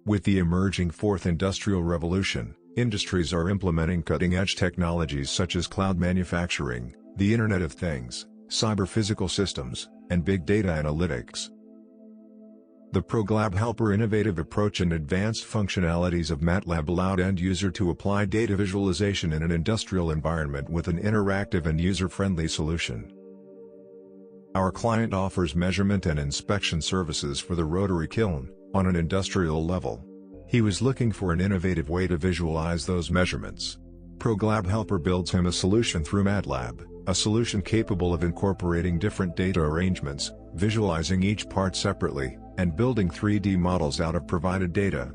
With the emerging fourth industrial revolution, industries are implementing cutting-edge technologies such as cloud manufacturing, the Internet of Things, cyber-physical systems, and big data analytics. The ProGlab Helper innovative approach and advanced functionalities of Matlab allowed end-user to apply data visualization in an industrial environment with an interactive and user-friendly solution. Our client offers measurement and inspection services for the rotary kiln, on an industrial level. He was looking for an innovative way to visualize those measurements. ProGlab Helper builds him a solution through Matlab, a solution capable of incorporating different data arrangements, visualizing each part separately, and building 3D models out of provided data.